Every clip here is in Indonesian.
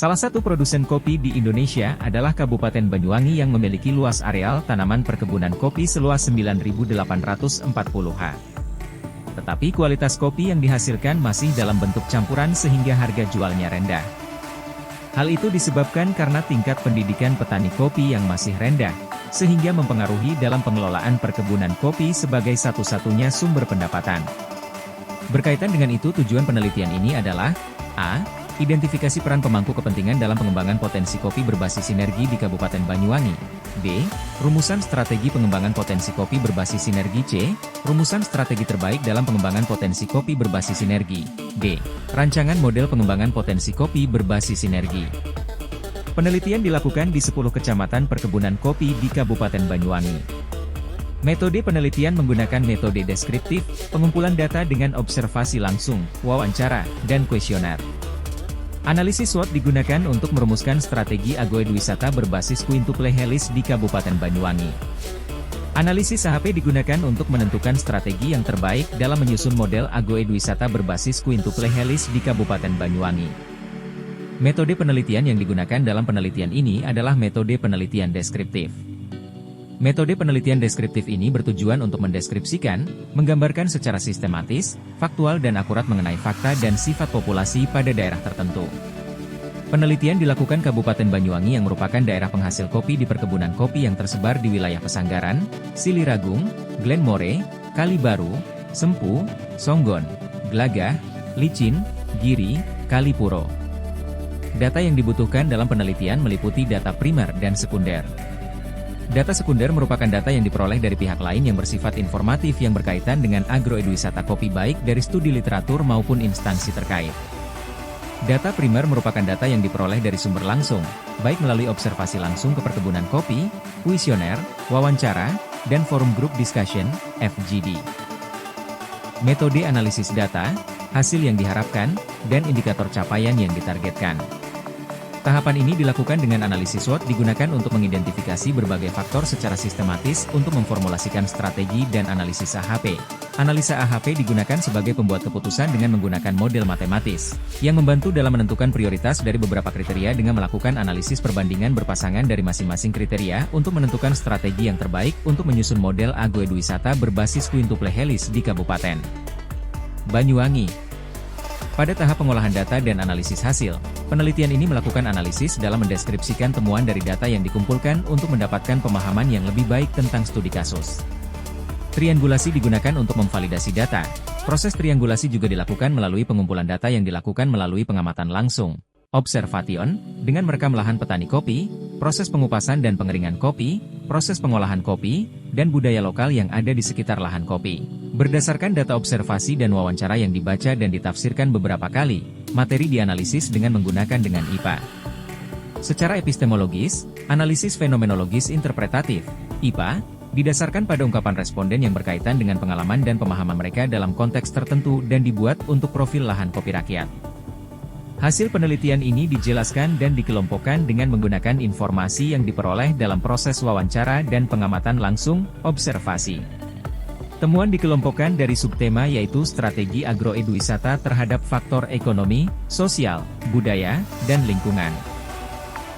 Salah satu produsen kopi di Indonesia adalah Kabupaten Banyuwangi yang memiliki luas areal tanaman perkebunan kopi seluas 9.840 ha. Tetapi kualitas kopi yang dihasilkan masih dalam bentuk campuran sehingga harga jualnya rendah. Hal itu disebabkan karena tingkat pendidikan petani kopi yang masih rendah, sehingga mempengaruhi dalam pengelolaan perkebunan kopi sebagai satu-satunya sumber pendapatan. Berkaitan dengan itu, tujuan penelitian ini adalah A. Identifikasi peran pemangku kepentingan dalam pengembangan potensi kopi berbasis sinergi di Kabupaten Banyuwangi. B. Rumusan strategi pengembangan potensi kopi berbasis sinergi. C. Rumusan strategi terbaik dalam pengembangan potensi kopi berbasis sinergi. D. Rancangan model pengembangan potensi kopi berbasis sinergi. Penelitian dilakukan di 10 kecamatan perkebunan kopi di Kabupaten Banyuwangi. Metode penelitian menggunakan metode deskriptif, pengumpulan data dengan observasi langsung, wawancara, dan kuesioner. Analisis SWOT digunakan untuk merumuskan strategi agroedwisata berbasis quintuple helix di Kabupaten Banyuwangi. Analisis AHP digunakan untuk menentukan strategi yang terbaik dalam menyusun model agroedwisata berbasis quintuple helix di Kabupaten Banyuwangi. Metode penelitian yang digunakan dalam penelitian ini adalah metode penelitian deskriptif. Metode penelitian deskriptif ini bertujuan untuk mendeskripsikan, menggambarkan secara sistematis, faktual dan akurat mengenai fakta dan sifat populasi pada daerah tertentu. Penelitian dilakukan Kabupaten Banyuwangi yang merupakan daerah penghasil kopi di perkebunan kopi yang tersebar di wilayah Pesanggaran, Siliragung, Glenmore, Kalibaru, Sempu, Songgon, Glagah, Licin, Giri, Kalipuro. Data yang dibutuhkan dalam penelitian meliputi data primer dan sekunder. Data sekunder merupakan data yang diperoleh dari pihak lain yang bersifat informatif yang berkaitan dengan agroedwisata kopi baik dari studi literatur maupun instansi terkait. Data primer merupakan data yang diperoleh dari sumber langsung, baik melalui observasi langsung ke perkebunan kopi, kuesioner, wawancara, dan forum group discussion, FGD. Metode analisis data, hasil yang diharapkan, dan indikator capaian yang ditargetkan. Tahapan ini dilakukan dengan analisis SWOT digunakan untuk mengidentifikasi berbagai faktor secara sistematis untuk memformulasikan strategi dan analisis AHP. Analisa AHP digunakan sebagai pembuat keputusan dengan menggunakan model matematis, yang membantu dalam menentukan prioritas dari beberapa kriteria dengan melakukan analisis perbandingan berpasangan dari masing-masing kriteria untuk menentukan strategi yang terbaik untuk menyusun model agroedwisata berbasis quintuple helix di Kabupaten Banyuwangi. Pada tahap pengolahan data dan analisis hasil, penelitian ini melakukan analisis dalam mendeskripsikan temuan dari data yang dikumpulkan untuk mendapatkan pemahaman yang lebih baik tentang studi kasus. Triangulasi digunakan untuk memvalidasi data. Proses triangulasi juga dilakukan melalui pengumpulan data yang dilakukan melalui pengamatan langsung, observation, dengan merekam lahan petani kopi, proses pengupasan dan pengeringan kopi, proses pengolahan kopi, dan budaya lokal yang ada di sekitar lahan kopi. Berdasarkan data observasi dan wawancara yang dibaca dan ditafsirkan beberapa kali, materi dianalisis dengan menggunakan dengan IPA. Secara epistemologis, analisis fenomenologis interpretatif, IPA, didasarkan pada ungkapan responden yang berkaitan dengan pengalaman dan pemahaman mereka dalam konteks tertentu dan dibuat untuk profil lahan kopi rakyat. Hasil penelitian ini dijelaskan dan dikelompokkan dengan menggunakan informasi yang diperoleh dalam proses wawancara dan pengamatan langsung, observasi. Temuan dikelompokkan dari subtema yaitu strategi agroedwisata terhadap faktor ekonomi, sosial, budaya, dan lingkungan.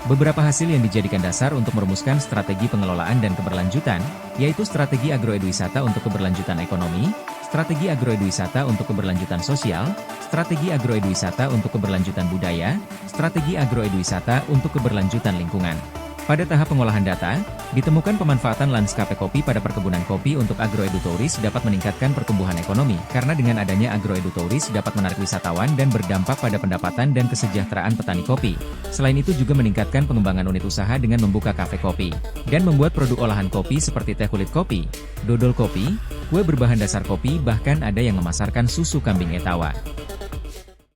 Beberapa hasil yang dijadikan dasar untuk merumuskan strategi pengelolaan dan keberlanjutan, yaitu strategi agroedwisata untuk keberlanjutan ekonomi, strategi agroedwisata untuk keberlanjutan sosial, strategi agroedwisata untuk keberlanjutan budaya, strategi agroedwisata untuk keberlanjutan lingkungan. Pada tahap pengolahan data, ditemukan pemanfaatan lanskap kopi pada perkebunan kopi untuk agroedutouris dapat meningkatkan pertumbuhan ekonomi, karena dengan adanya agroedutouris dapat menarik wisatawan dan berdampak pada pendapatan dan kesejahteraan petani kopi. Selain itu juga meningkatkan pengembangan unit usaha dengan membuka kafe kopi, dan membuat produk olahan kopi seperti teh kulit kopi, dodol kopi, kue berbahan dasar kopi bahkan ada yang memasarkan susu kambing etawa.